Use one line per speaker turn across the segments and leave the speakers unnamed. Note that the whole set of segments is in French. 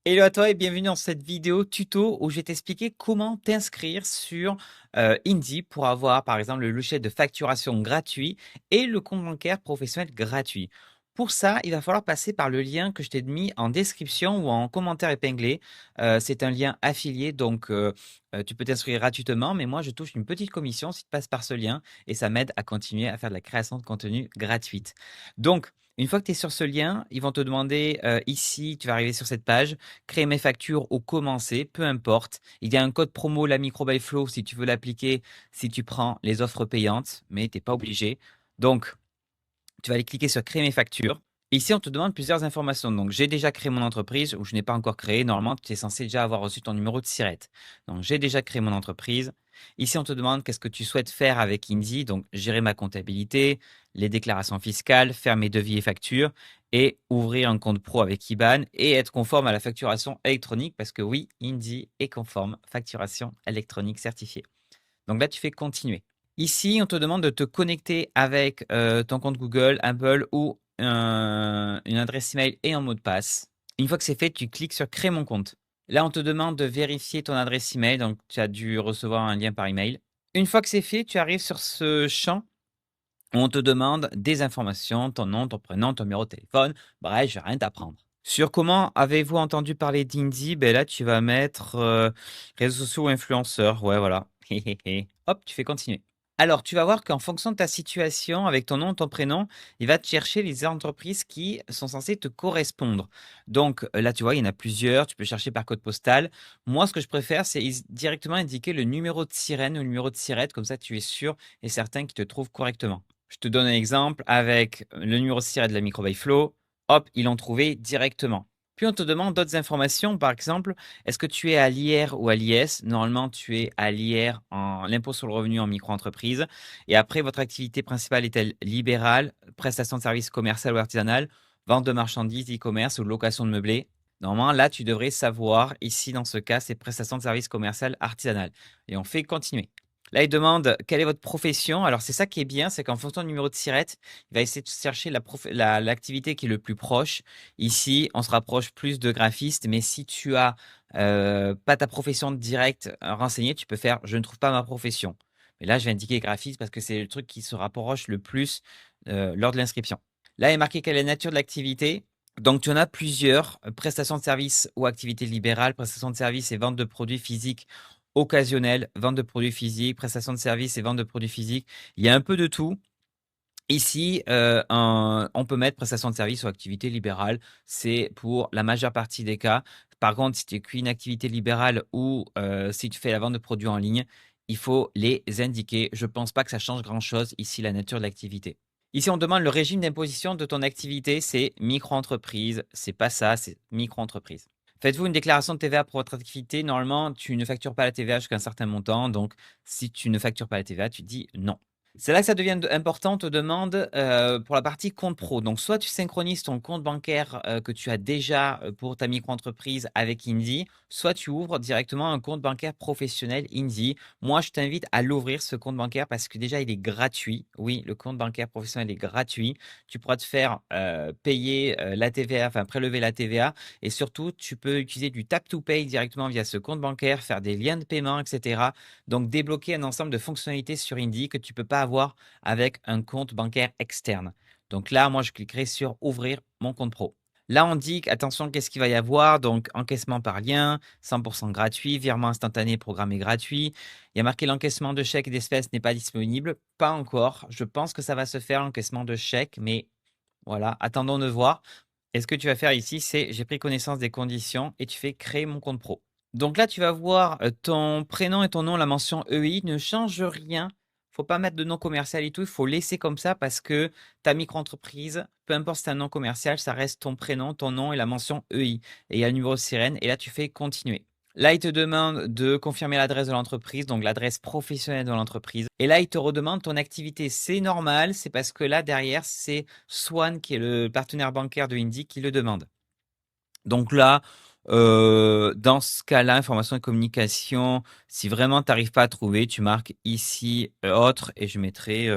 Hello à toi et bienvenue dans cette vidéo tuto où je vais t'expliquer comment t'inscrire sur Indy pour avoir par exemple le logiciel de facturation gratuit et le compte bancaire professionnel gratuit. Pour ça, il va falloir passer par le lien que je t'ai mis en description ou en commentaire épinglé. C'est un lien affilié, donc tu peux t'inscrire gratuitement, mais moi je touche une petite commission si tu passes par ce lien et ça m'aide à continuer à faire de la création de contenu gratuite. Donc, une fois que tu es sur ce lien, ils vont te demander ici, tu vas arriver sur cette page, créer mes factures ou commencer, peu importe. Il y a un code promo, la micro by Flow, si tu veux l'appliquer, si tu prends les offres payantes, mais tu n'es pas obligé. Donc, tu vas aller cliquer sur créer mes factures. Ici, on te demande plusieurs informations. Donc, j'ai déjà créé mon entreprise ou je n'ai pas encore créé. Normalement, tu es censé déjà avoir reçu ton numéro de SIRET. Donc, j'ai déjà créé mon entreprise. Ici, on te demande qu'est-ce que tu souhaites faire avec Indy. Donc, gérer ma comptabilité, les déclarations fiscales, faire mes devis et factures et ouvrir un compte pro avec IBAN et être conforme à la facturation électronique parce que oui, Indy est conforme facturation électronique certifiée. Donc là, tu fais continuer. Ici, on te demande de te connecter avec ton compte Google, Apple ou une adresse email et un mot de passe. Une fois que c'est fait, tu cliques sur créer mon compte. Là, on te demande de vérifier ton adresse email, donc tu as dû recevoir un lien par email. Une fois que c'est fait, tu arrives sur ce champ où on te demande des informations, ton nom, ton prénom, ton numéro de téléphone. Bref, je vais rien t'apprendre. Sur comment avez-vous entendu parler d'Indy? Ben là, tu vas mettre réseaux sociaux ou influenceurs. Ouais, voilà. Hop, tu fais continuer. Alors, tu vas voir qu'en fonction de ta situation, avec ton nom, ton prénom, il va te chercher les entreprises qui sont censées te correspondre. Donc là, tu vois, il y en a plusieurs. Tu peux chercher par code postal. Moi, ce que je préfère, c'est directement indiquer le numéro de sirène ou le numéro de sirette. Comme ça, tu es sûr et certain qu'ils te trouvent correctement. Je te donne un exemple avec le numéro de sirette de la micro by Flow. Hop, ils l'ont trouvé directement. Puis on te demande d'autres informations, par exemple, est-ce que tu es à l'IR ou à l'IS? Normalement, tu es à l'IR en l'impôt sur le revenu en micro-entreprise. Et après, votre activité principale est-elle libérale, prestation de services commercial ou artisanal, vente de marchandises, e-commerce ou location de meublés? Normalement, là, tu devrais savoir, ici, dans ce cas, c'est prestation de services commercial artisanal. Et on fait continuer. Là, il demande quelle est votre profession. Alors, c'est ça qui est bien, c'est qu'en fonction du numéro de sirette, il va essayer de chercher l'activité qui est le plus proche. Ici, on se rapproche plus de graphiste, mais si tu as pas ta profession directe renseignée, tu peux faire je ne trouve pas ma profession. Mais là, je vais indiquer graphiste parce que c'est le truc qui se rapproche le plus lors de l'inscription. Là, il est marqué quelle est la nature de l'activité. Donc, tu en as plusieurs prestations de services ou activités libérales, prestations de services et vente de produits physiques occasionnels, vente de produits physiques, prestations de services et vente de produits physiques. Il y a un peu de tout. Ici, on peut mettre prestation de service ou activité libérale. C'est pour la majeure partie des cas. Par contre, si tu es une activité libérale ou si tu fais la vente de produits en ligne, il faut les indiquer. Je ne pense pas que ça change grand-chose ici, la nature de l'activité. Ici, on demande le régime d'imposition de ton activité. C'est micro-entreprise. C'est pas ça, c'est micro-entreprise. Faites-vous une déclaration de TVA pour votre activité? Normalement, tu ne factures pas la TVA jusqu'à un certain montant. Donc, si tu ne factures pas la TVA, tu dis non. C'est là que ça devient important. On te demande pour la partie compte pro. Donc, soit tu synchronises ton compte bancaire que tu as déjà pour ta micro-entreprise avec Indy, soit tu ouvres directement un compte bancaire professionnel Indy. Moi, je t'invite à l'ouvrir, ce compte bancaire, parce que déjà, il est gratuit. Oui, le compte bancaire professionnel est gratuit. Tu pourras te faire payer la TVA, enfin prélever la TVA. Et surtout, tu peux utiliser du tap to pay directement via ce compte bancaire, faire des liens de paiement, etc. Donc, débloquer un ensemble de fonctionnalités sur Indy que tu ne peux pas avoir avec un compte bancaire externe. Donc là, moi, je cliquerai sur ouvrir mon compte pro. Là, on dit attention, qu'est-ce qu'il va y avoir? Donc, encaissement par lien, 100% gratuit, virement instantané programmé gratuit. Il y a marqué l'encaissement de chèques et d'espèces n'est pas disponible. Pas encore. Je pense que ça va se faire, l'encaissement de chèques, mais voilà, attendons de voir. Et ce que tu vas faire ici, c'est j'ai pris connaissance des conditions et tu fais créer mon compte pro. Donc là, tu vas voir ton prénom et ton nom, la mention EI ne change rien. Faut pas mettre de nom commercial et tout. Il faut laisser comme ça parce que ta micro-entreprise, peu importe si c'est un nom commercial, ça reste ton prénom, ton nom et la mention EI. Et il y a le numéro de sirène. Et là, tu fais continuer. Là, il te demande de confirmer l'adresse de l'entreprise, donc l'adresse professionnelle de l'entreprise. Et là, il te redemande ton activité. C'est normal, c'est parce que là, derrière, c'est Swan, qui est le partenaire bancaire de Indy, qui le demande. Donc là, dans ce cas-là, information et communication, si vraiment tu n'arrives pas à trouver, tu marques ici autre et je mettrai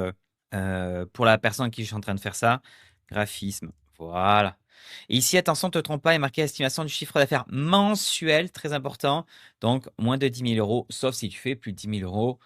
pour la personne à qui je suis en train de faire ça, graphisme. Voilà. Et ici, attention, ne te trompe pas, il est marqué estimation du chiffre d'affaires mensuel, très important. Donc, moins de 10 000 euros, sauf si tu fais plus de 10 000 euros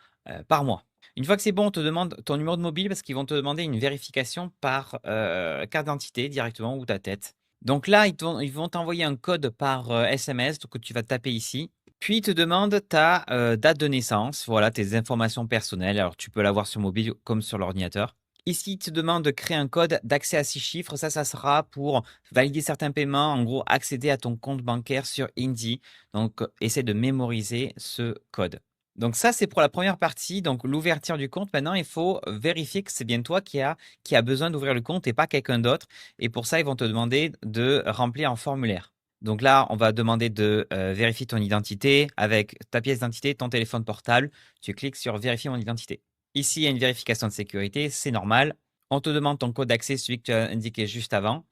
par mois. Une fois que c'est bon, on te demande ton numéro de mobile parce qu'ils vont te demander une vérification par carte d'identité directement ou ta tête. Donc là, ils vont t'envoyer un code par SMS que tu vas taper ici. Puis, ils te demandent ta date de naissance, voilà, tes informations personnelles. Alors, tu peux l'avoir sur mobile comme sur l'ordinateur. Ici, il te demande de créer un code d'accès à 6 chiffres. Ça sera pour valider certains paiements. En gros, accéder à ton compte bancaire sur Indy. Donc, essaie de mémoriser ce code. Donc ça, c'est pour la première partie, donc l'ouverture du compte. Maintenant, il faut vérifier que c'est bien toi qui a besoin d'ouvrir le compte et pas quelqu'un d'autre. Et pour ça, ils vont te demander de remplir un formulaire. Donc là, on va demander de vérifier ton identité avec ta pièce d'identité, ton téléphone portable. Tu cliques sur vérifier mon identité. Ici, il y a une vérification de sécurité, c'est normal. On te demande ton code d'accès, celui que tu as indiqué juste avant.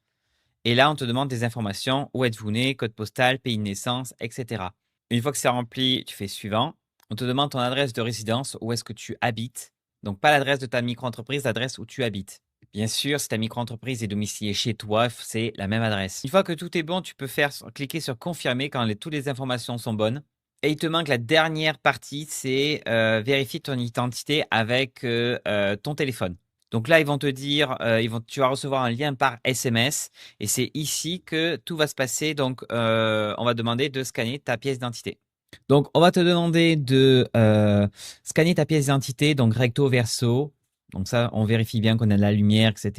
Et là, on te demande des informations, où êtes-vous né, code postal, pays de naissance, etc. Une fois que c'est rempli, tu fais suivant. On te demande ton adresse de résidence, où est-ce que tu habites. Donc, pas l'adresse de ta micro-entreprise, l'adresse où tu habites. Bien sûr, si ta micro-entreprise est domiciliée chez toi, c'est la même adresse. Une fois que tout est bon, tu peux cliquer sur confirmer quand toutes les informations sont bonnes. Et il te manque la dernière partie, c'est vérifier ton identité avec ton téléphone. Donc là, ils vont te dire, tu vas recevoir un lien par SMS et c'est ici que tout va se passer. Donc, on va demander de scanner ta pièce d'identité. Donc, on va te demander de scanner ta pièce d'identité, donc recto verso. Donc ça, on vérifie bien qu'on a de la lumière, etc.,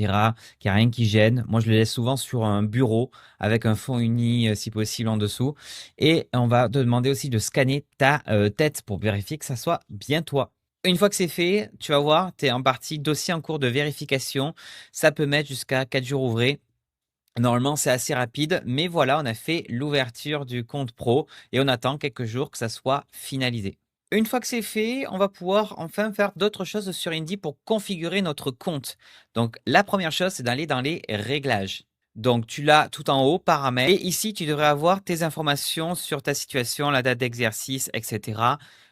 qu'il n'y a rien qui gêne. Moi, je le laisse souvent sur un bureau avec un fond uni, si possible, en dessous. Et on va te demander aussi de scanner ta tête pour vérifier que ça soit bien toi. Une fois que c'est fait, tu vas voir, tu es en partie dossier en cours de vérification. Ça peut mettre jusqu'à 4 jours ouvrés. Normalement, c'est assez rapide, mais voilà, on a fait l'ouverture du compte pro et on attend quelques jours que ça soit finalisé. Une fois que c'est fait, on va pouvoir enfin faire d'autres choses sur Indy pour configurer notre compte. Donc, la première chose, c'est d'aller dans les réglages. Donc, tu l'as tout en haut, paramètres. Et ici, tu devrais avoir tes informations sur ta situation, la date d'exercice, etc.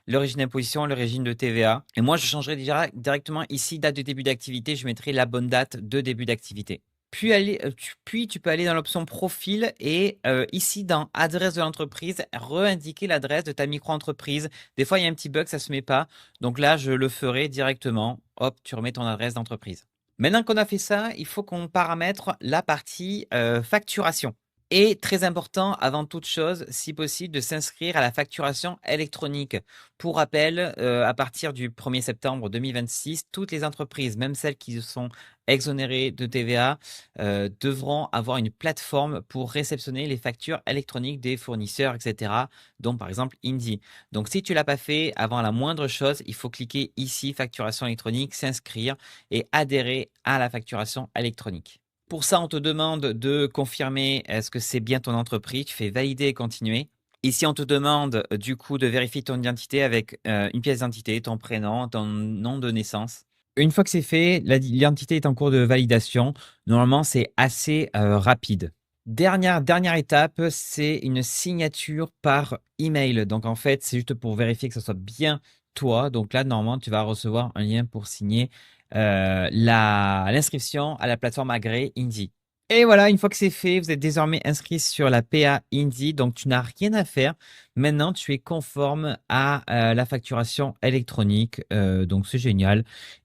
Le régime d'imposition, le régime de TVA. Et moi, je changerai directement ici, date de début d'activité. Je mettrai la bonne date de début d'activité. Puis tu peux aller dans l'option profil et ici dans adresse de l'entreprise, re-indiquer l'adresse de ta micro-entreprise. Des fois, il y a un petit bug, ça se met pas. Donc là, je le ferai directement. Hop, tu remets ton adresse d'entreprise. Maintenant qu'on a fait ça, il faut qu'on paramètre la partie facturation. Et très important, avant toute chose, si possible, de s'inscrire à la facturation électronique. Pour rappel, à partir du 1er septembre 2026, toutes les entreprises, même celles qui sont exonérées de TVA, devront avoir une plateforme pour réceptionner les factures électroniques des fournisseurs, etc., dont par exemple Indy. Donc si tu ne l'as pas fait, avant la moindre chose, il faut cliquer ici, facturation électronique, s'inscrire et adhérer à la facturation électronique. Pour ça, on te demande de confirmer est-ce que c'est bien ton entreprise. Tu fais valider et continuer. Ici, on te demande du coup de vérifier ton identité avec une pièce d'identité, ton prénom, ton nom de naissance. Une fois que c'est fait, l'identité est en cours de validation. Normalement, c'est assez rapide. Dernière étape, c'est une signature par email. Donc en fait, c'est juste pour vérifier que ce soit bien toi. Donc là, normalement, tu vas recevoir un lien pour signer l'inscription à la plateforme agréée Indy. Et voilà, une fois que c'est fait, vous êtes désormais inscrit sur la PA Indy, donc tu n'as rien à faire. Maintenant, tu es conforme à la facturation électronique, donc c'est génial.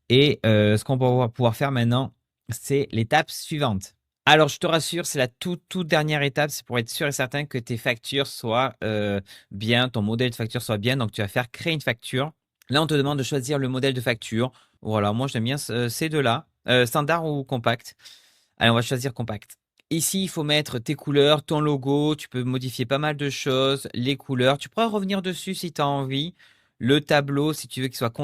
Et ce qu'on va pouvoir faire maintenant, c'est l'étape suivante. Alors, je te rassure, c'est la toute dernière étape, c'est pour être sûr et certain que tes factures soient bien, ton modèle de facture soit bien. Donc, tu vas faire créer une facture. Là, on te demande de choisir le modèle de facture. Voilà, moi j'aime bien ces deux-là, standard ou compact. Allez, on va choisir compact. Ici, il faut mettre tes couleurs, ton logo, tu peux modifier pas mal de choses, les couleurs. Tu pourras revenir dessus si tu as envie. Le tableau, si tu veux qu'il soit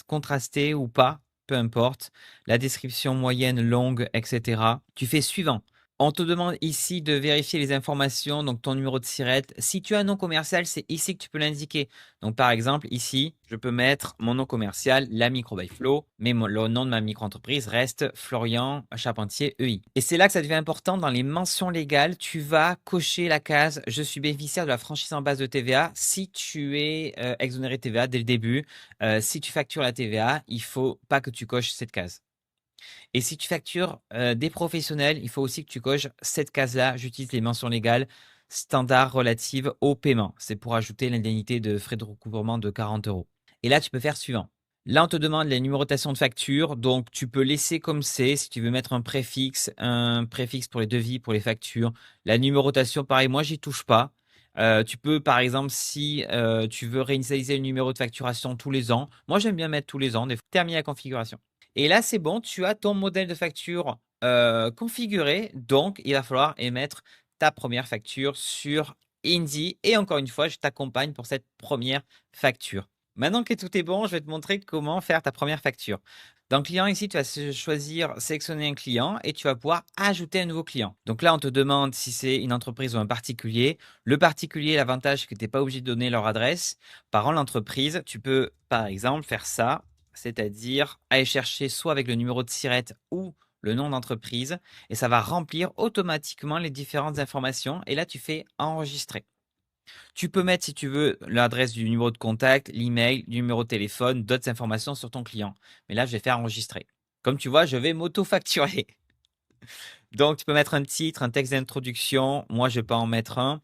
contrasté ou pas, peu importe. La description moyenne, longue, etc. Tu fais suivant. On te demande ici de vérifier les informations, donc ton numéro de SIRET. Si tu as un nom commercial, c'est ici que tu peux l'indiquer. Donc par exemple, ici, je peux mettre mon nom commercial, la Micro by Flo, mais le nom de ma micro-entreprise reste Florian Charpentier EI. Et c'est là que ça devient important dans les mentions légales. Tu vas cocher la case je suis bénéficiaire de la franchise en base de TVA si tu es exonéré de TVA dès le début. Si tu factures la TVA, il faut pas que tu coches cette case. Et si tu factures des professionnels, il faut aussi que tu coches cette case-là. J'utilise les mentions légales standards relatives au paiement. C'est pour ajouter l'indemnité de frais de recouvrement de 40 €. Et là, tu peux faire suivant. Là, on te demande la numérotation de facture. Donc, tu peux laisser comme c'est. Si tu veux mettre un préfixe pour les devis, pour les factures. La numérotation, pareil, moi, j'y touche pas. Tu peux, par exemple, si tu veux réinitialiser le numéro de facturation tous les ans. Moi, j'aime bien mettre tous les ans. Terminer la configuration. Et là, c'est bon, tu as ton modèle de facture configuré. Donc, il va falloir émettre ta première facture sur Indy. Et encore une fois, je t'accompagne pour cette première facture. Maintenant que tout est bon, je vais te montrer comment faire ta première facture. Dans Client, ici, tu vas choisir sélectionner un client et tu vas pouvoir ajouter un nouveau client. Donc là, on te demande si c'est une entreprise ou un particulier. Le particulier, l'avantage, c'est que tu n'es pas obligé de donner leur adresse. Par contre, l'entreprise, tu peux, par exemple, faire ça, c'est-à-dire aller chercher soit avec le numéro de SIRET ou le nom d'entreprise et ça va remplir automatiquement les différentes informations. Et là, tu fais enregistrer. Tu peux mettre, si tu veux, l'adresse du numéro de contact, l'email, le numéro de téléphone, d'autres informations sur ton client. Mais là, je vais faire enregistrer. Comme tu vois, je vais m'auto-facturer. Donc, tu peux mettre un titre, un texte d'introduction. Moi, je vais pas en mettre un.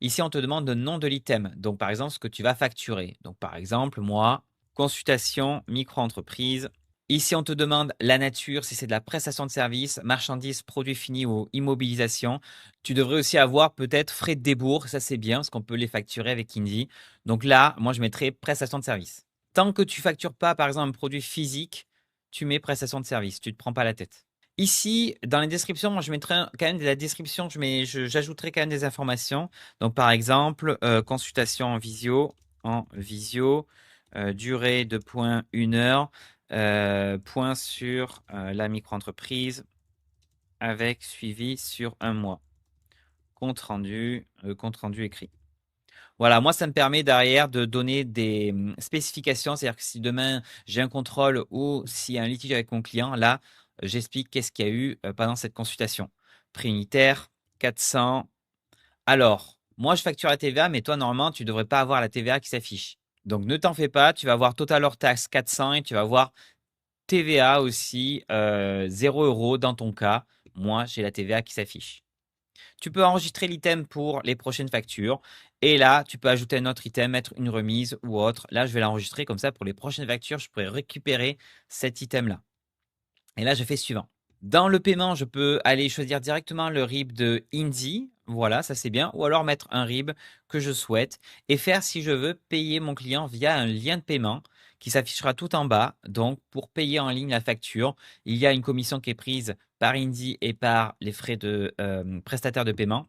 Ici, on te demande le nom de l'item. Donc, par exemple, ce que tu vas facturer. Donc, par exemple, moi, consultation micro-entreprise. Ici, on te demande la nature, si c'est de la prestation de service, marchandises, produits finis ou immobilisation. Tu devrais aussi avoir peut-être frais de débours. Ça, c'est bien parce qu'on peut les facturer avec Indy. Donc là, moi, je mettrai prestation de service. Tant que tu factures pas, par exemple, un produit physique, tu mets prestation de service. Tu ne te prends pas la tête. Ici, dans les descriptions, moi, je mettrai quand même de la description, j'ajouterai quand même des informations. Donc, par exemple, consultation en visio, durée de point 1 heure, point sur la micro-entreprise avec suivi sur 1 mois. Compte rendu écrit. Voilà, moi, ça me permet derrière de donner des spécifications. C'est-à-dire que si demain j'ai un contrôle ou s'il y a un litige avec mon client, là, j'explique qu'est-ce qu'il y a eu pendant cette consultation. Prix unitaire, 400. Alors, moi, je facture la TVA, mais toi, normalement, tu ne devrais pas avoir la TVA qui s'affiche. Donc, ne t'en fais pas. Tu vas avoir total hors taxe 400 et tu vas avoir TVA aussi 0 € dans ton cas. Moi, j'ai la TVA qui s'affiche. Tu peux enregistrer l'item pour les prochaines factures. Et là, tu peux ajouter un autre item, mettre une remise ou autre. Là, je vais l'enregistrer comme ça pour les prochaines factures. Je pourrais récupérer cet item-là. Et là, je fais suivant. Dans le paiement, je peux aller choisir directement le RIB de Indy. Voilà, ça c'est bien. Ou alors mettre un RIB que je souhaite et faire, si je veux, payer mon client via un lien de paiement qui s'affichera tout en bas. Donc, pour payer en ligne la facture, il y a une commission qui est prise par Indy et par les frais de prestataire de paiement.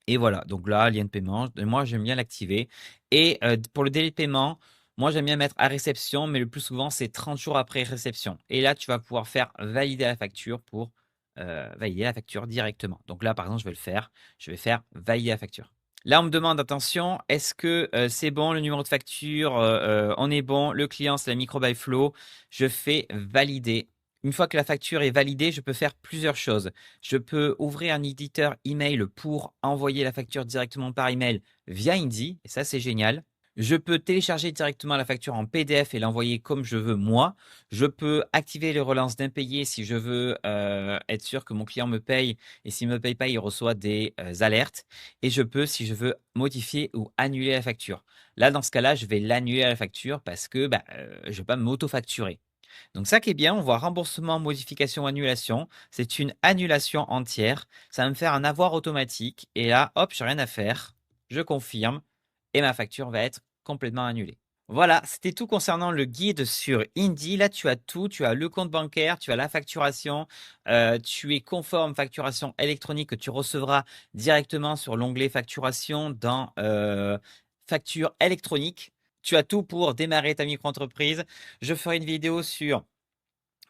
Et voilà, donc là, lien de paiement, moi j'aime bien l'activer. Et pour le délai de paiement, moi j'aime bien mettre à réception, mais le plus souvent c'est 30 jours après réception. Et là, tu vas pouvoir faire valider la facture pour valider la facture directement. Donc là, par exemple, je vais le faire. Je vais faire valider la facture. Là, on me demande, attention, est-ce que c'est bon, le numéro de facture, on est bon, le client, c'est la micro by flow. Je fais valider. Une fois que la facture est validée, je peux faire plusieurs choses. Je peux ouvrir un éditeur email pour envoyer la facture directement par email via Indy, et ça, c'est génial. Je peux télécharger directement la facture en PDF et l'envoyer comme je veux moi. Je peux activer les relances d'impayés si je veux être sûr que mon client me paye et s'il ne me paye pas, il reçoit des alertes. Et je peux, si je veux, modifier ou annuler la facture. Là, dans ce cas-là, je vais l'annuler à la facture parce que je ne vais pas m'auto-facturer. Donc ça qui est bien, on voit remboursement, modification, annulation. C'est une annulation entière. Ça va me faire un avoir automatique. Et là, hop, j'ai rien à faire. Je confirme. Et ma facture va être complètement annulée. Voilà, c'était tout concernant le guide sur Indy. Là, tu as tout. Tu as le compte bancaire, tu as la facturation. Tu es conforme facturation électronique que tu recevras directement sur l'onglet facturation dans facture électronique. Tu as tout pour démarrer ta micro-entreprise. Je ferai une vidéo sur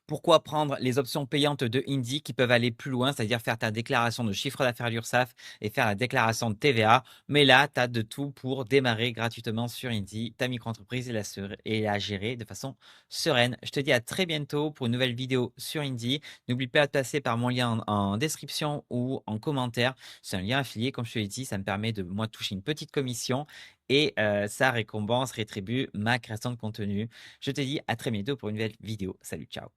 pourquoi prendre les options payantes de Indy qui peuvent aller plus loin, c'est-à-dire faire ta déclaration de chiffre d'affaires à l'URSSAF et faire la déclaration de TVA. Mais là, tu as de tout pour démarrer gratuitement sur Indy, ta micro-entreprise et la gérer de façon sereine. Je te dis à très bientôt pour une nouvelle vidéo sur Indy. N'oublie pas de passer par mon lien en description ou en commentaire. C'est un lien affilié, comme je te l'ai dit, ça me permet de moi toucher une petite commission et ça rétribue ma création de contenu. Je te dis à très bientôt pour une nouvelle vidéo. Salut, ciao.